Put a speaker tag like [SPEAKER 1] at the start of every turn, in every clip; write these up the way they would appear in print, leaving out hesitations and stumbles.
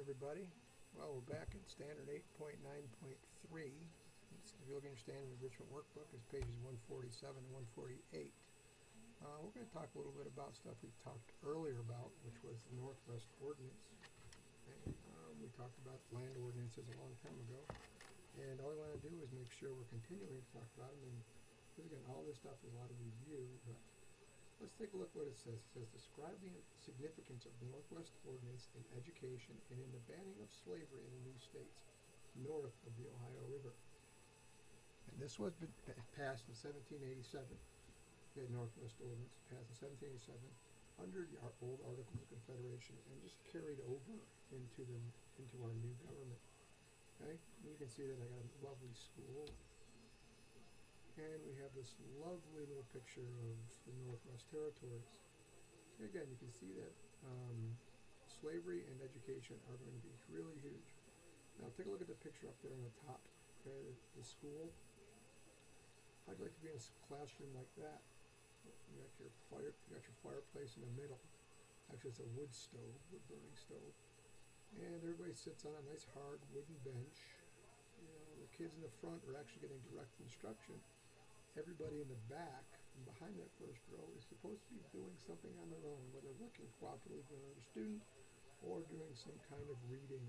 [SPEAKER 1] everybody. Well, we're back in Standard 8.9.3. If you look in your Standard Enrichment Workbook, it's pages 147 and 148. We're going to talk a little bit about stuff we talked earlier about, which was the Northwest Ordinance. We talked about land ordinances a long time ago, and all we want to do is make sure we're continuing to talk about them. And because again, all this stuff is a lot of review, but let's take a look what it says. It says, describe the significance of the Northwest Ordinance in education and in the banning of slavery in the new states north of the Ohio River. And this was passed in 1787. The Northwest Ordinance passed in 1787 under the old Articles of Confederation and just carried over into our new government. Okay, and you can see that I got a lovely school. And we have this lovely little picture of the Northwest Territories. Again, you can see that slavery and education are going to be really huge. Now take a look at the picture up there on the top. Okay, the school. I'd like to be in a classroom like that. You got your fireplace in the middle. Actually, it's a wood burning stove. And everybody sits on a nice hard wooden bench. You know, the kids in the front are actually getting direct instruction. Everybody in the back, and behind that first row, is supposed to be doing something on their own, whether working cooperatively with another student or doing some kind of reading.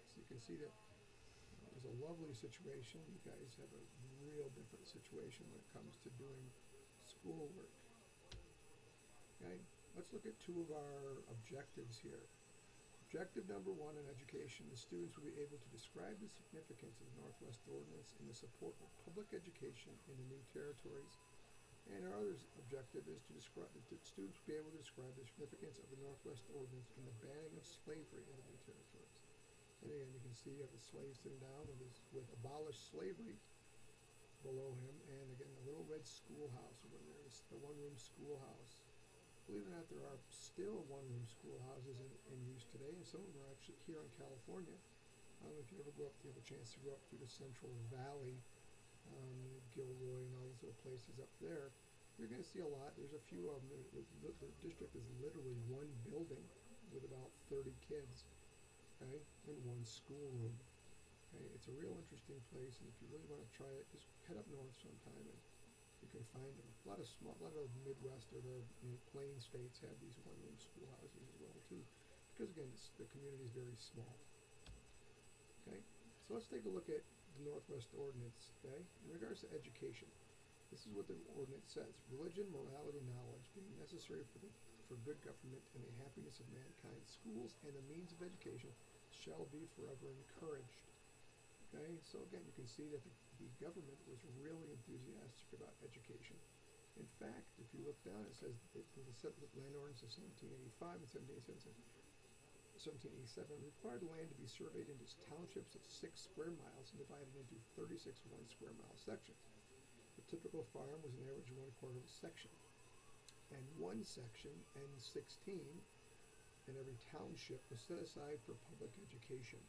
[SPEAKER 1] So you can see that there's a lovely situation. You guys have a real different situation when it comes to doing schoolwork. Okay, let's look at two of our objectives here. Objective number one in education, the students will be able to describe the significance of the Northwest Ordinance in the support of public education in the new territories. And our other objective is to students will be able to describe the significance of the Northwest Ordinance in the banning of slavery in the new territories. And again, you can see you have the slave sitting down with abolished slavery below him, and again, the little red schoolhouse over there is the one-room schoolhouse. Believe it or not, there are still one-room schoolhouses in use today, and some of them are actually here in California. If you ever have a chance to go up through the Central Valley, Gilroy and all those little places up there, you're going to see a lot. There's a few of them. The district is literally one building with about 30 kids, okay, in one schoolroom. Okay, it's a real interesting place, and if you really want to try it, just head up north sometime and you can find them. A lot of Midwest or the plain states have these one-room schoolhouses as well too, because again, the community is very small. Okay, so let's take a look at the Northwest Ordinance. Okay, in regards to education, this is what the ordinance says: religion, morality, knowledge being necessary for good government and the happiness of mankind, schools and the means of education shall be forever encouraged. Okay, so again, you can see that the government was really enthusiastic about education. In fact, if you look down, it says that the land ordinance of 1785 and 1787 required the land to be surveyed into townships of 6 square miles and divided into 36 1-square-mile sections. The typical farm was an average of 1/4 of a section, and one section, N16, in every township was set aside for public education.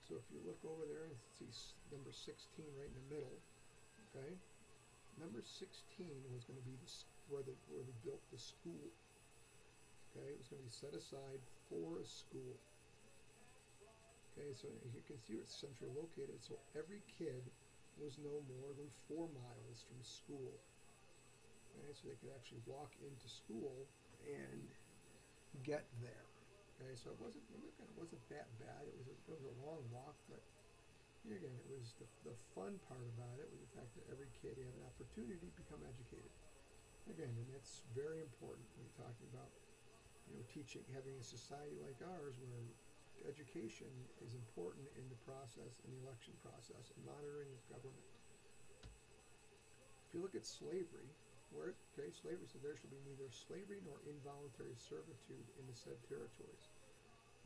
[SPEAKER 1] So if you look over there and see number 16 right in the middle, okay, number 16 was going to be where they built the school. Okay, it was going to be set aside for a school. Okay, so you can see it's centrally located, so every kid was no more than 4 miles from school. Okay, so they could actually walk into school and get there. Okay, so it wasn't that bad. It was a long walk, but again, it was the fun part about it was the fact that every kid had an opportunity to become educated. Again, and that's very important when you're talking about teaching, having a society like ours where education is important in the process, in the election process, and monitoring of government. If you look at slavery, slavery says there shall be neither slavery nor involuntary servitude in the said territories.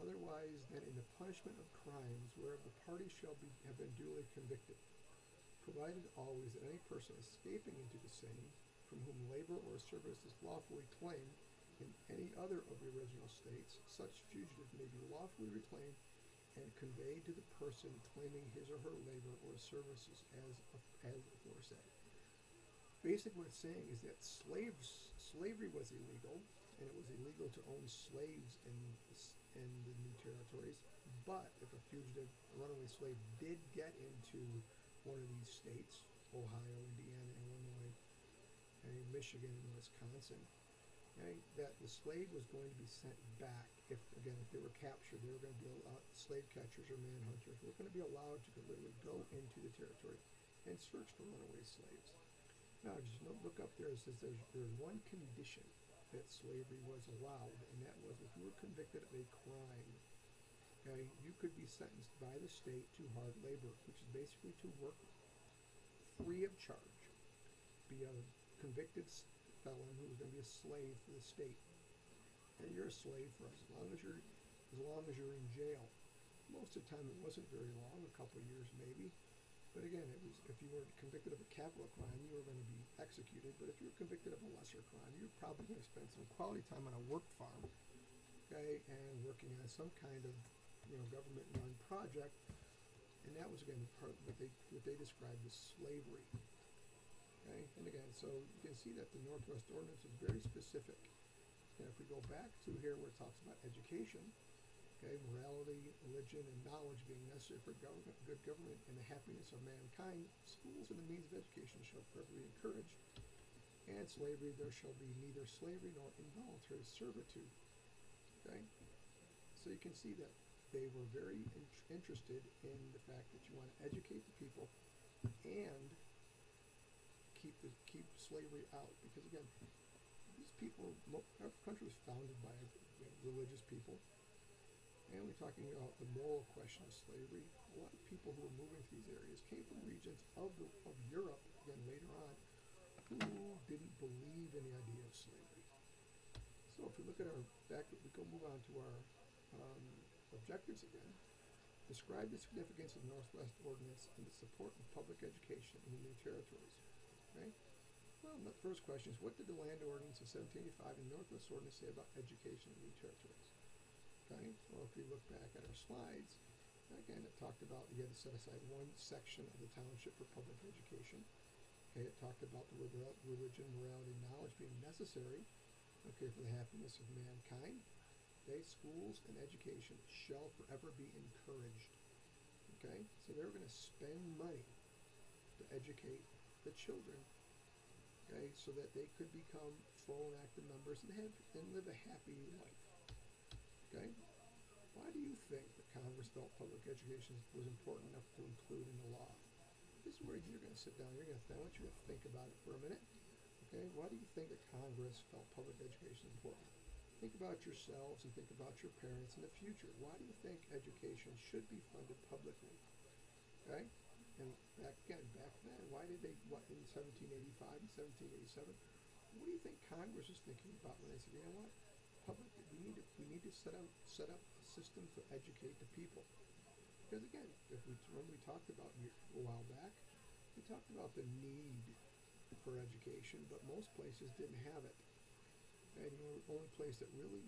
[SPEAKER 1] Otherwise than in the punishment of crimes whereof the party shall have been duly convicted, provided always that any person escaping into the same, from whom labor or service is lawfully claimed in any other of the original states, such fugitive may be lawfully reclaimed and conveyed to the person claiming his or her labor or services as aforesaid. Basically what it's saying is that slavery was illegal, and it was illegal to own slaves in the new territories, But if a fugitive runaway slave did get into one of these states, Ohio, Indiana, Illinois, Michigan, and Wisconsin, that the slave was going to be sent back. If they were captured, they were going to be allowed, slave catchers or manhunters were going to be allowed to literally go into the territory and search for runaway slaves. Now, just look up there. It says there's one condition that slavery was allowed, and that was if you were convicted of a crime, you could be sentenced by the state to hard labor, which is basically to work free of charge, be a convicted felon who was going to be a slave for the state, and you're a slave for as long as you're in jail. Most of the time, it wasn't very long, a couple of years maybe. But again, it was if you were convicted of a capital crime, you were going to be executed. But if you were convicted of a lesser crime, you're probably going to spend some quality time on a work farm, and working on some kind of government-run project. And that was again part of what they described as slavery. And again, so you can see that the Northwest Ordinance is very specific. And if we go back to here where it talks about education, morality, religion, and knowledge being necessary for good government and the happiness of mankind, schools and the means of education shall forever be encouraged. And slavery, there shall be neither slavery nor involuntary servitude. So you can see that they were very interested in the fact that you want to educate the people and keep slavery out, because again, these people, our country was founded by religious people, and we're talking about the moral question of slavery. A lot of people who were moving to these areas came from regions of Europe, again later on, who didn't believe in the idea of slavery. So if we look at move on to our objectives again. Describe the significance of the Northwest Ordinance and the support of public education in the new territories. Well, the first question is, what did the Land Ordinance of 1785 and the Northwest Ordinance say about education in new territories? Well, if we look back at our slides, again, it talked about you had to set aside one section of the township for public education. It talked about the religion, morality, and knowledge being necessary, for the happiness of mankind. Schools and education shall forever be encouraged. So they're going to spend money to educate the children, so that they could become full and active members and live a happy life. Why do you think that Congress felt public education was important enough to include in the law? This is where you're going to sit down. I want you to think about it for a minute. Why do you think that Congress felt public education is important? Think about yourselves and think about your parents in the future. Why do you think education should be funded publicly? And back then, why did they, in 1785 and 1787, what do you think Congress was thinking about when they said, you know what, we need to set up a system to educate the people? Because again, remember we talked about a while back, we talked about the need for education, but most places didn't have it. And the only place that really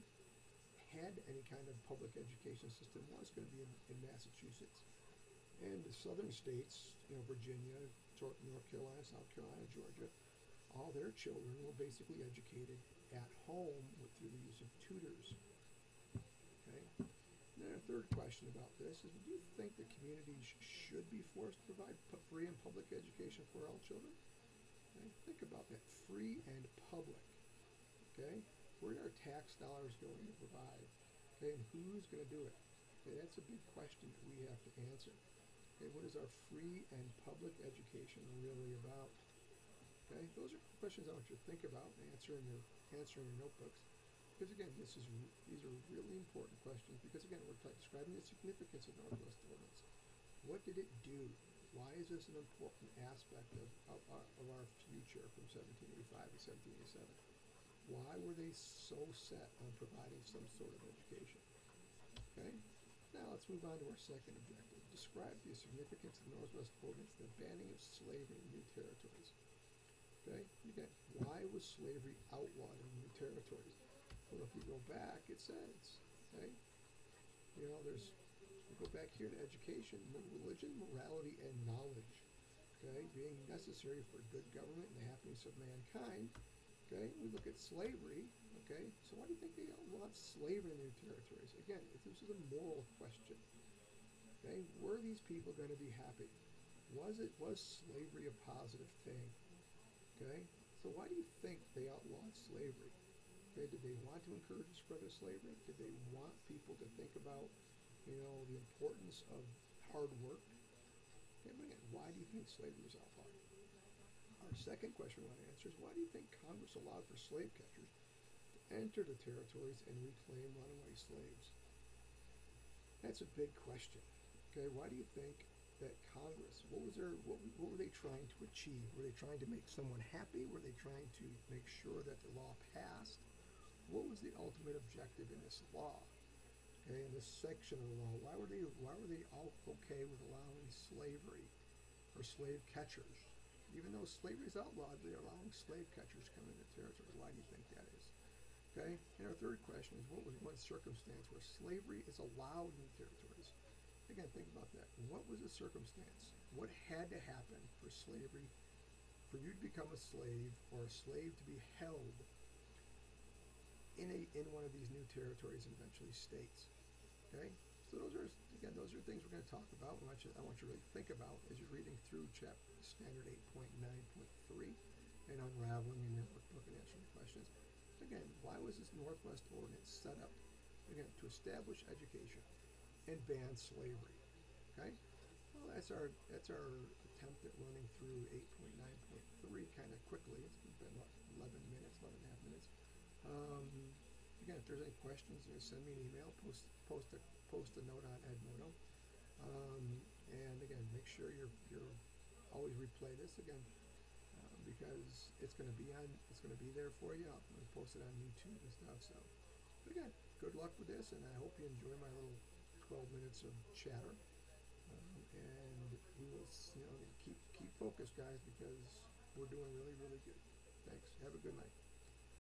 [SPEAKER 1] had any kind of public education system was going to be in Massachusetts. And the southern states, Virginia, North Carolina, South Carolina, Georgia, all their children were basically educated at home through the use of tutors. And then a third question about this is, do you think that communities should be forced to provide free and public education for all children? Think about that, free and public. Where are our tax dollars going to provide? And who's going to do it? That's a big question that we have to answer. What is our free and public education really about? Those are questions I want you to think about and answer in your notebooks. Because again, these are really important questions. Because again, we're describing the significance of Northwest Ordinance. What did it do? Why is this an important aspect of our future from 1785 to 1787? Why were they so set on providing some sort of education? Now let's move on to our second objective. Describe the significance of the Northwest Ordinance, the banning of slavery in new territories. Again, why was slavery outlawed in new territories? Well, if you go back, it says, we go back here to education, religion, morality, and knowledge, being necessary for good government and the happiness of mankind. Okay, we look at slavery. Okay, so why do you think they outlawed slavery in their territories? Again, if this is a moral question, okay, were these people going to be happy? Was slavery a positive thing? Okay, so why do you think they outlawed slavery? Okay, did they want to encourage the spread of slavery? Did they want people to think about, the importance of hard work? Okay, but again, why do you think slavery was outlawed? Our second question we want to answer is, why do you think Congress allowed for slave catchers to enter the territories and reclaim runaway slaves? That's a big question. Okay, why do you think that Congress, what were they trying to achieve? Were they trying to make someone happy? Were they trying to make sure that the law passed? What was the ultimate objective in this law? Okay, in this section of the law, why were they all okay with allowing slavery or slave catchers? Even though slavery is outlawed, they're allowing slave catchers to come into the territory. Why do you think that is? Okay, and our third question is, what was one circumstance where slavery is allowed in the territories? Again, think about that. What was the circumstance? What had to happen for slavery, for you to become a slave or a slave to be held in one of these new territories and eventually states? Okay, so those are things we're going to talk about. I want you to really think about as you're reading through Standard 8.9.3 and unraveling in your workbook and answering the questions. Again, why was this Northwest Ordinance set up? Again, to establish education and ban slavery. Okay, well, that's our attempt at running through 8.9.3 kind of quickly. It's been 11 minutes, 11 and a half minutes. Again, if there's any questions, send me an email, post a note on Edmodo, and again, make sure you're always replay this again, because it's going to be there for you. I'm going to post it on YouTube and stuff. So, but again, good luck with this, and I hope you enjoy my little 12 minutes of chatter. And we will, keep focused, guys, because we're doing really, really good. Thanks. Have a good night.